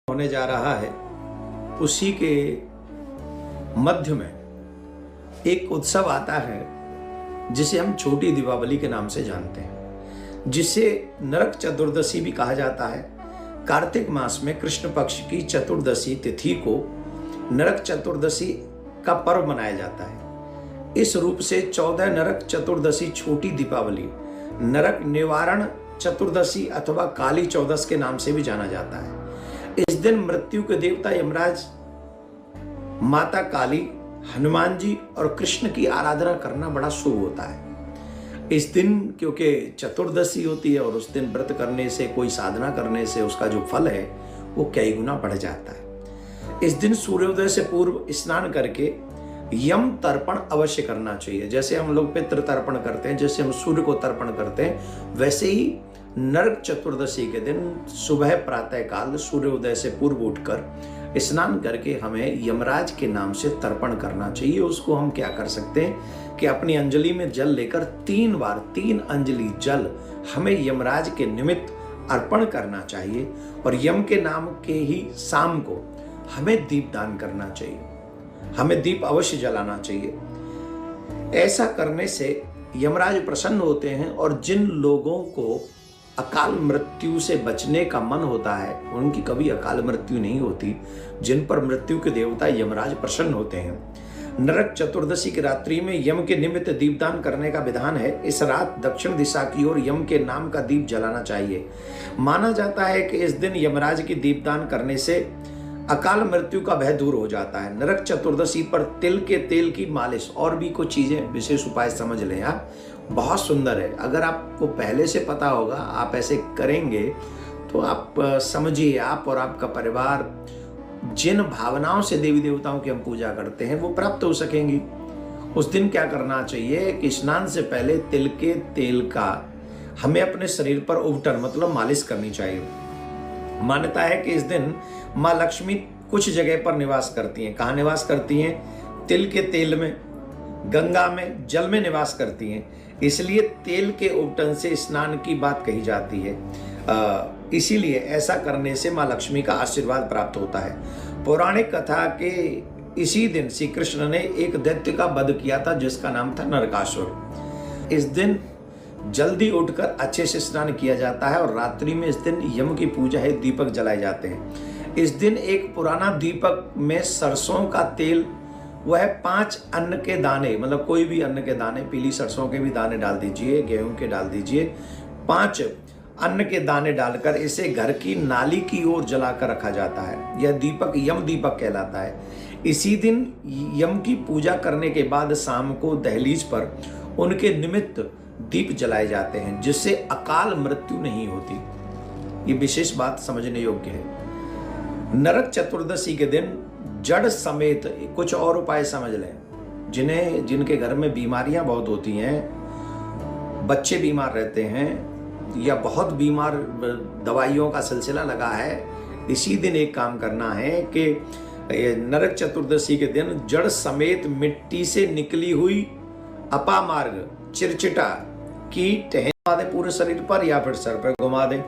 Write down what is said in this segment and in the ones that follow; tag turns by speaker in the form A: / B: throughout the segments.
A: होने जा रहा है, उसी के मध्य में एक उत्सव आता है जिसे हम छोटी दीपावली के नाम से जानते हैं, जिसे नरक चतुर्दशी भी कहा जाता है। कार्तिक मास में कृष्ण पक्ष की चतुर्दशी तिथि को नरक चतुर्दशी का पर्व मनाया जाता है। इस रूप से 14 नरक चतुर्दशी छोटी दीपावली नरक निवारण चतुर्दशी अथवा काली चौदस के नाम से भी जाना जाता है। इस दिन मृत्यु के देवता यमराज, माता काली, हनुमान जी और कृष्ण की आराधना करना बड़ा शुभ होता है। इस दिन क्योंकि चतुर्दशी होती है और उस दिन व्रत करने से, कोई साधना करने से उसका जो फल है वो कई गुना बढ़ जाता है। इस दिन सूर्योदय से पूर्व स्नान करके यम तर्पण अवश्य करना चाहिए। जैसे हम लोग पितृ तर्पण करते हैं, जैसे हम सूर्य को तर्पण करते हैं, वैसे ही नरक चतुर्दशी के दिन सुबह प्रातः काल सूर्योदय से पूर्व उठकर स्नान करके हमें यमराज के नाम से तर्पण करना चाहिए। उसको हम क्या कर सकते हैं कि अपनी अंजलि में जल लेकर 3 बार 3 अंजलि जल हमें यमराज के निमित्त अर्पण करना चाहिए और यम के नाम के ही शाम को हमें दीप दान करना चाहिए। हमें दीप अवश्य जलाना चाहिए। ऐसा करने से यमराज प्रसन्न होते हैं और जिन लोगों को अकाल मृत्यु से बचने का मन होता है उनकी कभी अकाल मृत्यु नहीं होती। जिन पर मृत्यु के देवता यमराज प्रसन्न होते हैं। नरक चतुर्दशी की रात्रि में यम के निमित्त दीपदान करने का विधान है। इस रात दक्षिण दिशा की ओर यम के नाम का दीप जलाना चाहिए। माना जाता है कि इस दिन यमराज की दीपदान करने से अकाल मृत्यु का भय दूर हो जाता है। नरक चतुर्दशी पर तिल के तेल की मालिश और भी कुछ चीजें, विशेष उपाय समझ लें आप, बहुत सुंदर है। अगर आपको पहले से पता होगा, आप ऐसे करेंगे तो आप समझिए, आप और आपका परिवार जिन भावनाओं से देवी देवताओं की हम पूजा करते हैं वो प्राप्त हो सकेंगी। उस दिन क्या करना चाहिए कि स्नान से पहले तिल के तेल का हमें अपने शरीर पर उबटन मतलब मालिश करनी चाहिए। मान्यता है कि इस दिन माँ लक्ष्मी कुछ जगह पर निवास करती हैं। कहाँ निवास करती हैं? तिल के तेल में, गंगा में, जल में निवास करती हैं। इसलिए तेल के उबटन से स्नान की बात कही जाती है। इसीलिए ऐसा करने से माँ लक्ष्मी का आशीर्वाद प्राप्त होता है। पौराणिक कथा के इसी दिन श्री कृष्ण ने एक दैत्य का वध किया था जिसका नाम था नरकासुर। इस दिन जल्दी उठकर अच्छे से स्नान किया जाता है और रात्रि में इस दिन यम की पूजा है, दीपक जलाए जाते हैं। इस दिन एक पुराना दीपक में सरसों का तेल, वह 5 अन्न के दाने, मतलब कोई भी अन्न के दाने, पीली सरसों के भी दाने डाल दीजिए, गेहूं के डाल दीजिए, 5 अन्न के दाने डालकर इसे घर की नाली की ओर जलाकर रखा जाता है। यह दीपक यम दीपक कहलाता है। इसी दिन यम की पूजा करने के बाद शाम को दहलीज पर उनके निमित्त दीप जलाए जाते हैं, जिससे अकाल मृत्यु नहीं होती। ये विशेष बात समझने योग्य है। नरक चतुर्दशी के दिन जड़ समेत कुछ और उपाय समझ लें। जिनके घर में बीमारियां बहुत होती हैं, बच्चे बीमार रहते हैं या बहुत बीमार, दवाइयों का सिलसिला लगा है, इसी दिन एक काम करना है कि नरक चतुर्दशी के दिन जड़ समेत मिट्टी से निकली हुई अपामार्ग चिरचिटा की टहनी दे पूरे शरीर पर या फिर सर पर घुमा दें।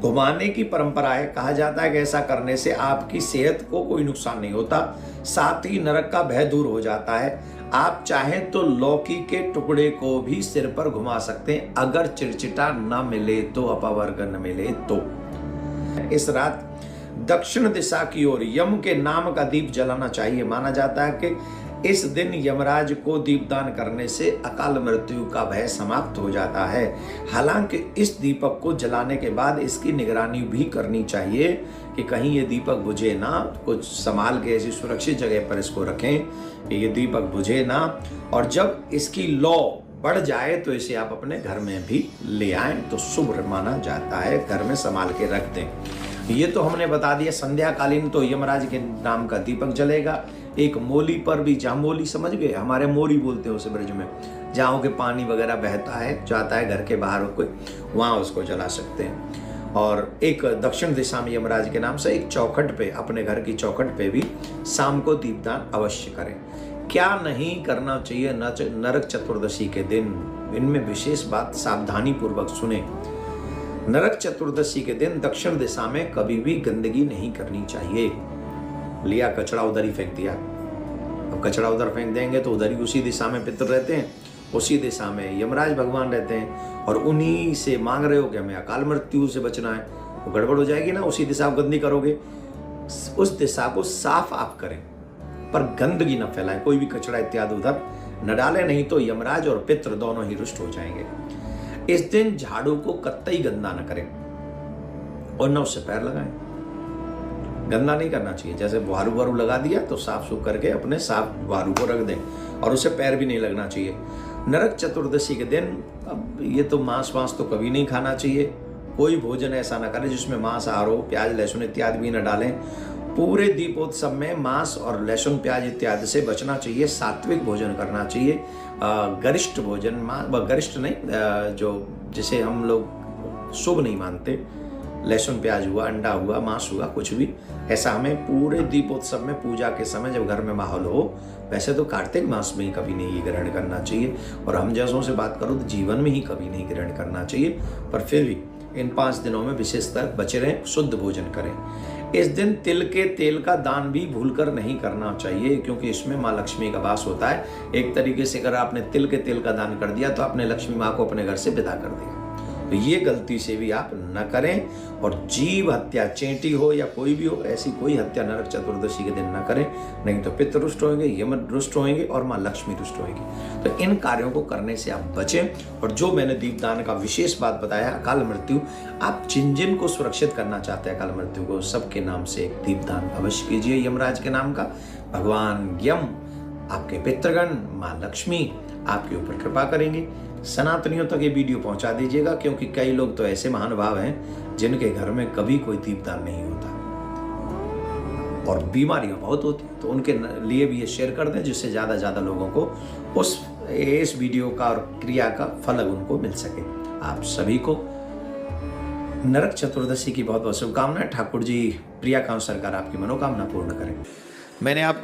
A: घुमाने की परंपरा है। कहा जाता है कि ऐसा करने से आपकी सेहत को कोई नुकसान नहीं होता, साथ ही नरक का भय दूर हो जाता है। आप चाहें तो लौकी के टुकड़े को भी सिर पर घुमा सकते हैं, अगर चिरचिटा न मिले तो, अपवर्ग न मिले तो। इस रात दक्षिण दिशा की ओर यम के नाम का दीप जलाना चाहिए। माना जाता है कि इस दिन यमराज को दीपदान करने से अकाल मृत्यु का भय समाप्त हो जाता है। हालांकि इस दीपक को जलाने के बाद इसकी निगरानी भी करनी चाहिए कि कहीं ये दीपक बुझे ना। कुछ संभाल के ऐसी सुरक्षित जगह पर इसको रखें कि ये दीपक बुझे ना, और जब इसकी लौ बढ़ जाए तो इसे आप अपने घर में भी ले आएं तो शुभ माना जाता है। घर में संभाल के रख दें। ये तो हमने बता दिया। संध्याकालीन तो यमराज के नाम का दीपक जलेगा। एक मोली पर भी, जहाँ मोली समझ गए, हमारे मोरी बोलते हैं उसे ब्रज में, जहाँ के पानी वगैरह बहता है, जाता है घर के बाहर कोई, वहाँ उसको जला सकते हैं। और एक दक्षिण दिशा में यमराज के नाम से एक चौखट पे, अपने घर की चौखट पे भी शाम को दीपदान अवश्य करें। क्या नहीं करना चाहिए नरक चतुर्दशी के दिन, इनमें विशेष बात सावधानी पूर्वक सुने। नरक चतुर्दशी के दिन दक्षिण दिशा में कभी भी गंदगी नहीं करनी चाहिए। लिया कचरा उधर ही फेंक दिया, अब कचरा उधर फेंक देंगे तो उधर ही उसी दिशा में पितर रहते हैं, उसी दिशा में यमराज भगवान रहते हैं, और उन्हीं से मांग रहे हो कि हमें अकाल मृत्यु से बचना है, वो गड़बड़ हो जाएगी ना। उसी दिशा को गंदी करोगे, उस दिशा को साफ आप करें पर गंदगी न फैलाएं, कोई भी कचरा इत्यादि उधर न डालें, नहीं तो यमराज और पितृ दोनों ही रुष्ट हो जाएंगे। इस दिन झाड़ू को कतई गंदा न करें और न उससे पैर लगाएं। गंदा नहीं करना चाहिए, जैसे वारू वारू लगा दिया तो साफ सुख करके अपने साफ वारू को रख दें, और उससे पैर भी नहीं लगना चाहिए। नरक चतुर्दशी के दिन अब ये तो मांस वांस तो कभी नहीं खाना चाहिए, कोई भोजन ऐसा ना करें जिसमें मांस आहार, प्याज लहसुन इत्यादि भी न डालें। पूरे दीपोत्सव में मांस और लहसुन प्याज इत्यादि से बचना चाहिए, सात्विक भोजन करना चाहिए। गरिष्ठ भोजन, गरिष्ठ नहीं, जो जिसे हम लोग शुभ नहीं मानते, लहसुन प्याज हुआ, अंडा हुआ, मांस हुआ, कुछ भी ऐसा हमें पूरे दीपोत्सव में पूजा के समय जब घर में माहौल हो, वैसे तो कार्तिक मास में ही कभी नहीं ग्रहण करना चाहिए, और हम जैसों से बात करूँ तो जीवन में ही कभी नहीं ग्रहण करना चाहिए। पर फिर भी इन 5 दिनों में विशेषतर बचे रहें, शुद्ध भोजन करें। इस दिन तिल के तेल का दान भी भूलकर नहीं करना चाहिए, क्योंकि इसमें माँ लक्ष्मी का वास होता है। एक तरीके से अगर आपने तिल के तेल का दान कर दिया तो आपने लक्ष्मी माँ को अपने घर से विदा कर दिया। तो ये गलती से भी आप न करें, और जीव हत्या, चेंटी हो या कोई भी हो, ऐसी कोई हत्या नरक चतुर्दशी के दिन न करें, नहीं तो पितृ रुष्ट होंगे, यम रुष्ट होंगे और माँ लक्ष्मी रुष्ट होगी। तो इन कार्यों को करने से आप बचें। और जो मैंने दीपदान का विशेष बात बताया, अकाल मृत्यु, आप जिन जिन को सुरक्षित करना चाहते हैं अकाल मृत्यु को, सबके नाम से एक दीपदान अवश्य कीजिए यमराज के नाम का। भगवान यम, आपके पितृगण, माँ लक्ष्मी आपके ऊपर कृपा करेंगे। सनातनियों तक ये वीडियो पहुंचा दीजिएगा, क्योंकि कई लोग तो ऐसे महानुभाव हैं जिनके घर में कभी कोई दीपदान नहीं होता और बीमारियां बहुत होती हैं, तो उनके लिए भी ये शेयर कर दें, जिससे ज़्यादा ज़्यादा लोगों को इस वीडियो का और क्रिया का फल उनको मिल सके। आप सभी को नरक चतुर्दशी की बहुत बहुत शुभकामनाएं। ठाकुर जी प्रिया कांव सरकार आपकी मनोकामना पूर्ण करें। मैंने आप